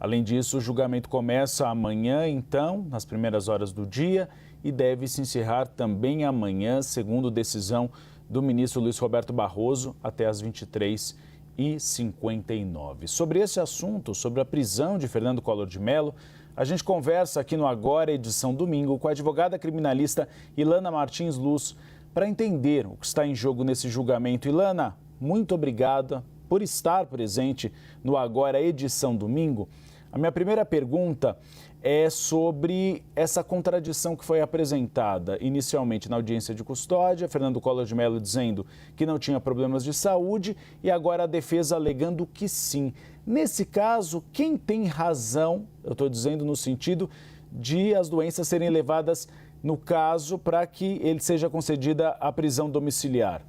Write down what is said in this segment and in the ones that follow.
Além disso, o julgamento começa amanhã, então, nas primeiras horas do dia, e deve se encerrar também amanhã, segundo decisão do ministro Luiz Roberto Barroso, até às 23h59. Sobre esse assunto, sobre a prisão de Fernando Collor de Mello, a gente conversa aqui no Agora, edição domingo, com a advogada criminalista Ilana Martins Luz, para entender o que está em jogo nesse julgamento. Ilana, muito obrigada por estar presente no Agora, edição domingo. A minha primeira pergunta é sobre essa contradição que foi apresentada inicialmente na audiência de custódia, Fernando Collor de Mello dizendo que não tinha problemas de saúde e agora a defesa alegando que sim. Nesse caso, quem tem razão, eu estou dizendo no sentido de as doenças serem levadas no caso para que ele seja concedida a prisão domiciliar?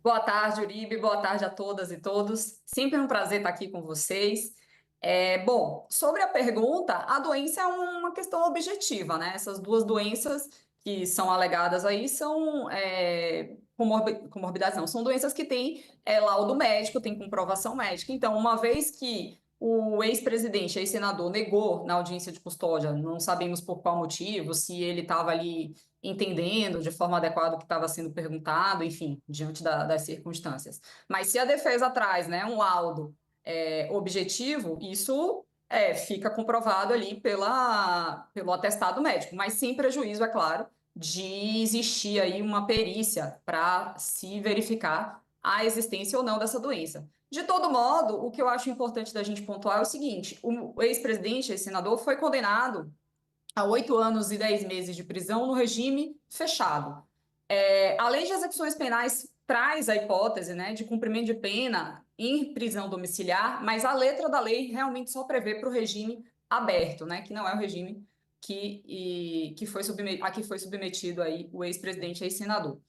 Boa tarde, Uribe. Boa tarde a todas e todos. Sempre um prazer estar aqui com vocês. Bom, sobre a pergunta, a doença é uma questão objetiva, né? Essas duas doenças que são alegadas aí são comorbidades, não, são doenças que têm laudo médico, tem comprovação médica. Então, uma vez que o ex-presidente, ex-senador, negou na audiência de custódia, não sabemos por qual motivo, se ele estava ali entendendo de forma adequada o que estava sendo perguntado, enfim, diante das circunstâncias. Mas se a defesa traz, né, um laudo objetivo, isso fica comprovado ali pelo atestado médico, mas sem prejuízo, é claro, de existir aí uma perícia para se verificar a existência ou não dessa doença. De todo modo, o que eu acho importante da gente pontuar é o seguinte: o ex-presidente, ex-senador, foi condenado a 8 anos e 10 meses de prisão no regime fechado. A lei de execuções penais traz a hipótese, né, de cumprimento de pena em prisão domiciliar, mas a letra da lei realmente só prevê para o regime aberto, né, que não é o regime a que foi submetido aí o ex-presidente e ex-senador.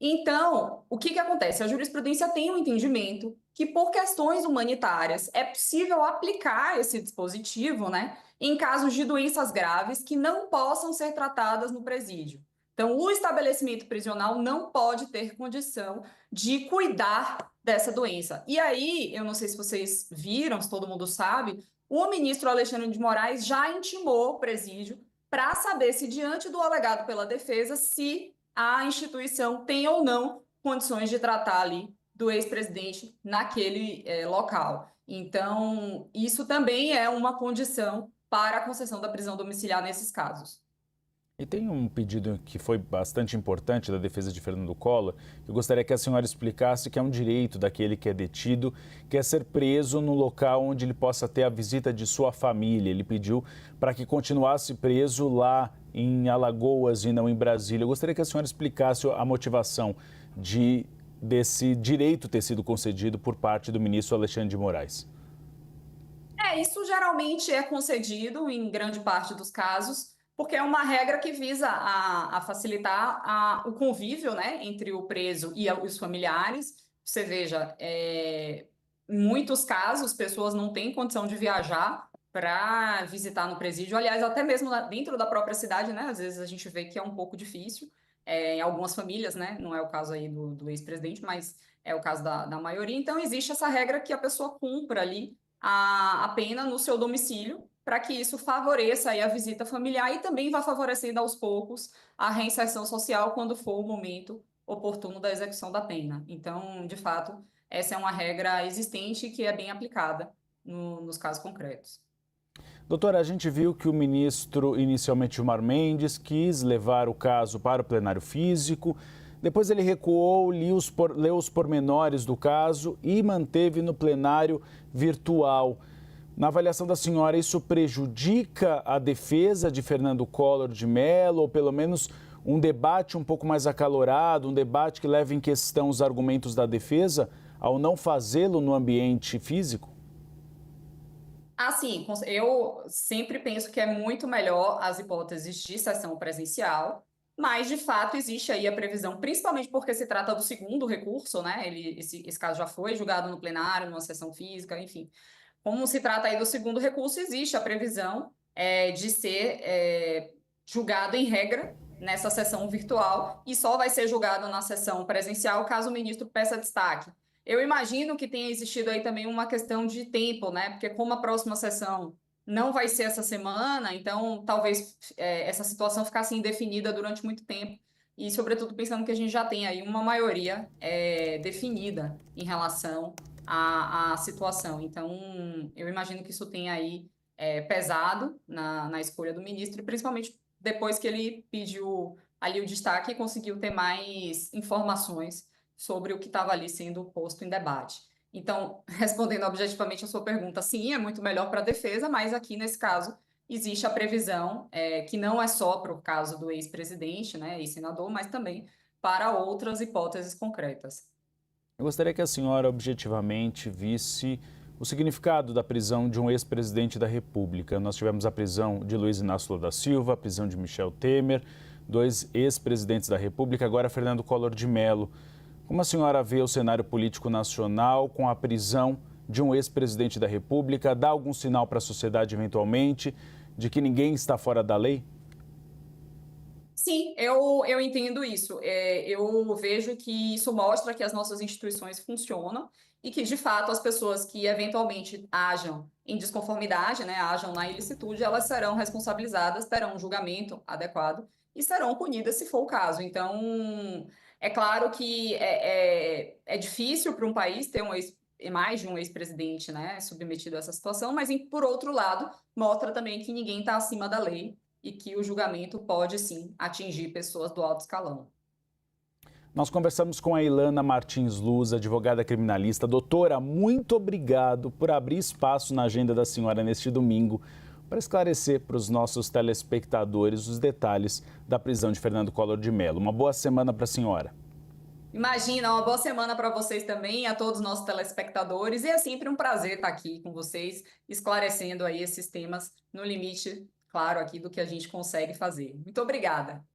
Então, o que acontece? A jurisprudência tem um entendimento que, por questões humanitárias, é possível aplicar esse dispositivo, né, em casos de doenças graves que não possam ser tratadas no presídio. Então, o estabelecimento prisional não pode ter condição de cuidar dessa doença. E aí, eu não sei se vocês viram, se todo mundo sabe, o ministro Alexandre de Moraes já intimou o presídio para saber se, diante do alegado pela defesa, se a instituição tem ou não condições de tratar ali do ex-presidente naquele local. Então, isso também é uma condição para a concessão da prisão domiciliar nesses casos. E tem um pedido que foi bastante importante da defesa de Fernando Collor, que eu gostaria que a senhora explicasse, que é um direito daquele que é detido, que é ser preso no local onde ele possa ter a visita de sua família. Ele pediu para que continuasse preso lá em Alagoas e não em Brasília. Eu gostaria que a senhora explicasse a motivação desse direito ter sido concedido por parte do ministro Alexandre de Moraes. Isso geralmente é concedido em grande parte dos casos, porque é uma regra que visa a facilitar o convívio, né, entre o preso e os familiares. Você veja, em muitos casos, pessoas não têm condição de viajar para visitar no presídio. Aliás, até mesmo dentro da própria cidade, né, às vezes a gente vê que é um pouco difícil, em algumas famílias, né, não é o caso aí do ex-presidente, mas é o caso da maioria. Então, existe essa regra que a pessoa cumpra ali a pena no seu domicílio, para que isso favoreça aí a visita familiar e também vá favorecendo aos poucos a reinserção social quando for o momento oportuno da execução da pena. Então, de fato, essa é uma regra existente que é bem aplicada nos casos concretos. Doutora, a gente viu que o ministro, inicialmente Gilmar Mendes, quis levar o caso para o plenário físico. Depois ele recuou, leu os pormenores do caso e manteve no plenário virtual. Na avaliação da senhora, isso prejudica a defesa de Fernando Collor de Mello, ou pelo menos um debate um pouco mais acalorado, um debate que leva em questão os argumentos da defesa, ao não fazê-lo no ambiente físico? Assim, eu sempre penso que é muito melhor as hipóteses de sessão presencial, mas de fato existe aí a previsão, principalmente porque se trata do segundo recurso, né? Esse caso já foi julgado no plenário, numa sessão física, enfim. Como se trata aí do segundo recurso, existe a previsão de ser julgado em regra nessa sessão virtual e só vai ser julgado na sessão presencial caso o ministro peça destaque. Eu imagino que tenha existido aí também uma questão de tempo, né? Porque como a próxima sessão não vai ser essa semana, então talvez essa situação ficasse indefinida durante muito tempo. E, sobretudo, pensando que a gente já tem aí uma maioria definida em relação à situação. Então, eu imagino que isso tenha aí pesado na escolha do ministro, e principalmente depois que ele pediu ali o destaque e conseguiu ter mais informações sobre o que estava ali sendo posto em debate. Então, respondendo objetivamente a sua pergunta, sim, é muito melhor para a defesa, mas aqui nesse caso existe a previsão que não é só para o caso do ex-presidente, né, ex-senador, mas também para outras hipóteses concretas. Eu gostaria que a senhora objetivamente visse o significado da prisão de um ex-presidente da República. Nós tivemos a prisão de Luiz Inácio Lula da Silva, a prisão de Michel Temer, dois ex-presidentes da República, agora Fernando Collor de Mello. Como a senhora vê o cenário político nacional com a prisão de um ex-presidente da República? Dá algum sinal para a sociedade, eventualmente, de que ninguém está fora da lei? Sim, eu entendo isso. Eu vejo que isso mostra que as nossas instituições funcionam e que, de fato, as pessoas que eventualmente ajam em desconformidade, né, ajam na ilicitude, elas serão responsabilizadas, terão um julgamento adequado e serão punidas se for o caso. Então, é claro que é difícil para um país ter mais de um ex-presidente, né, submetido a essa situação, mas, por outro lado, mostra também que ninguém está acima da lei e que o julgamento pode, sim, atingir pessoas do alto escalão. Nós conversamos com a Ilana Martins Luz, advogada criminalista. Doutora, muito obrigado por abrir espaço na agenda da senhora neste domingo para esclarecer para os nossos telespectadores os detalhes da prisão de Fernando Collor de Mello. Uma boa semana para a senhora. Imagina, uma boa semana para vocês também, a todos os nossos telespectadores, e é sempre um prazer estar aqui com vocês, esclarecendo aí esses temas no limite, claro, aqui do que a gente consegue fazer. Muito obrigada.